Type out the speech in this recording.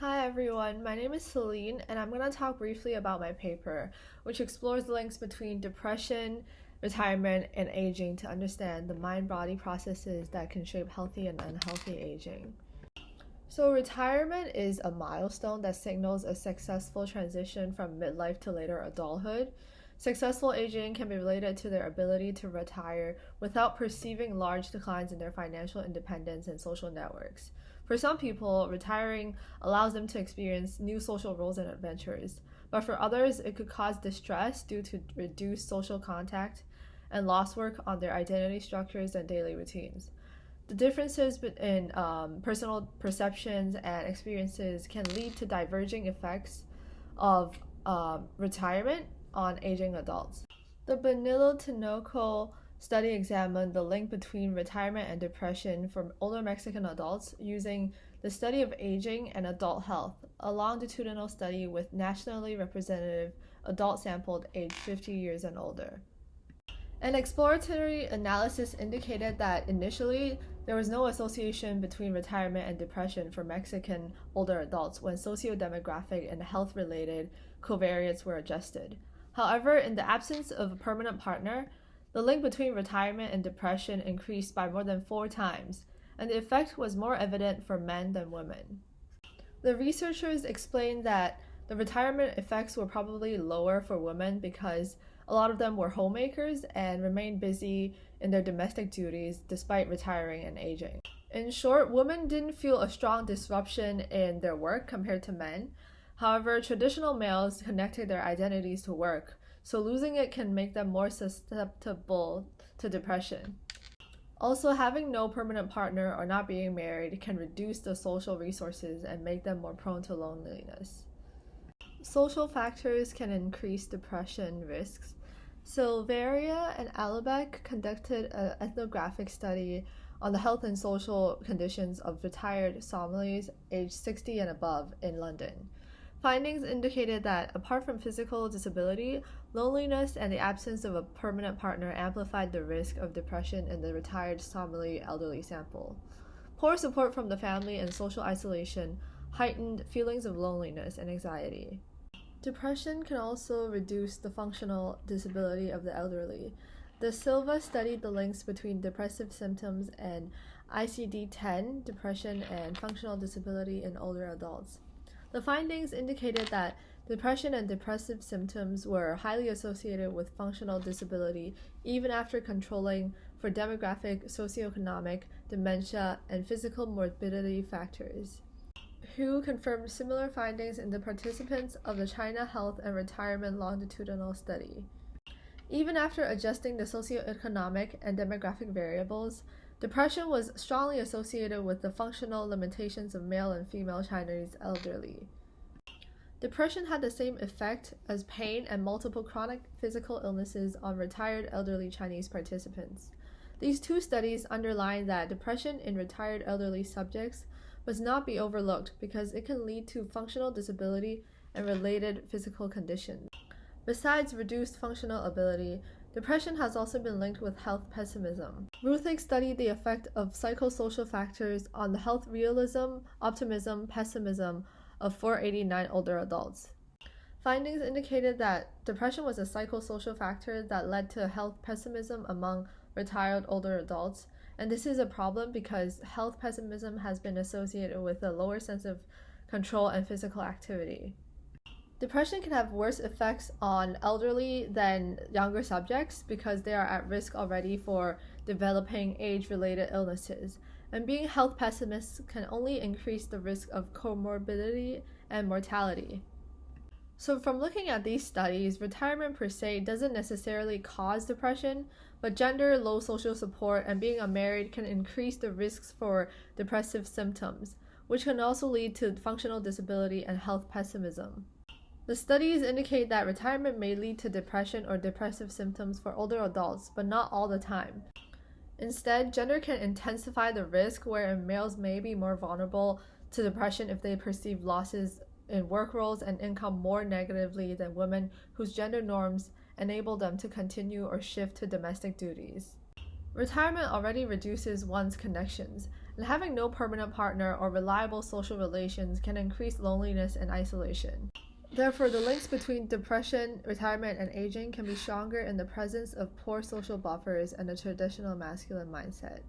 Hi everyone, my name is Celine and I'm going to talk briefly about my paper, which explores the links between depression, retirement, and aging to understand the mind-body processes that can shape healthy and unhealthy aging. So, retirement is a milestone that signals a successful transition from midlife to later adulthood. Successful aging can be related to their ability to retire without perceiving large declines in their financial independence and social networks. For some people, retiring allows them to experience new social roles and adventures, but for others, it could cause distress due to reduced social contact and lost work on their identity structures and daily routines. The differences in personal perceptions and experiences can lead to diverging effects of retirement on aging adults. The Benillo-Tinoco study examined the link between retirement and depression for older Mexican adults using the study of aging and adult health, a longitudinal study with nationally representative adults sampled aged 50 years and older. An exploratory analysis indicated that initially there was no association between retirement and depression for Mexican older adults when socio-demographic and health-related covariates were adjusted. However, in the absence of a permanent partner, the link between retirement and depression increased by more than 4 times, and the effect was more evident for men than women. The researchers explained that the retirement effects were probably lower for women because a lot of them were homemakers and remained busy in their domestic duties despite retiring and aging. In short, women didn't feel a strong disruption in their work compared to men. However, traditional males connected their identities to work, so losing it can make them more susceptible to depression. Also, having no permanent partner or not being married can reduce the social resources and make them more prone to loneliness. Social factors can increase depression risks. Silveria and Alabek conducted an ethnographic study on the health and social conditions of retired Somalis aged 60 and above in London. Findings indicated that apart from physical disability, loneliness and the absence of a permanent partner amplified the risk of depression in the retired Somali elderly sample. Poor support from the family and social isolation heightened feelings of loneliness and anxiety. Depression can also reduce the functional disability of the elderly. De Silva studied the links between depressive symptoms and ICD-10, depression, and functional disability in older adults. The findings indicated that depression and depressive symptoms were highly associated with functional disability even after controlling for demographic, socioeconomic, dementia, and physical morbidity factors. Hu confirmed similar findings in the participants of the China Health and Retirement Longitudinal Study. Even after adjusting the socioeconomic and demographic variables, depression was strongly associated with the functional limitations of male and female Chinese elderly. Depression had the same effect as pain and multiple chronic physical illnesses on retired elderly Chinese participants. These 2 studies underline that depression in retired elderly subjects must not be overlooked because it can lead to functional disability and related physical conditions. Besides reduced functional ability, depression has also been linked with health pessimism. Ruthig studied the effect of psychosocial factors on the health realism, optimism, pessimism of 489 older adults. Findings indicated that depression was a psychosocial factor that led to health pessimism among retired older adults, and this is a problem because health pessimism has been associated with a lower sense of control and physical activity. Depression can have worse effects on elderly than younger subjects because they are at risk already for developing age-related illnesses, and being health pessimists can only increase the risk of comorbidity and mortality. So from looking at these studies, retirement per se doesn't necessarily cause depression, but gender, low social support, and being unmarried can increase the risks for depressive symptoms, which can also lead to functional disability and health pessimism. The studies indicate that retirement may lead to depression or depressive symptoms for older adults, but not all the time. Instead, gender can intensify the risk, wherein males may be more vulnerable to depression if they perceive losses in work roles and income more negatively than women whose gender norms enable them to continue or shift to domestic duties. Retirement already reduces one's connections, And having no permanent partner or reliable social relations can increase loneliness and isolation. Therefore, the links between depression, retirement, and aging can be stronger in the presence of poor social buffers and a traditional masculine mindset.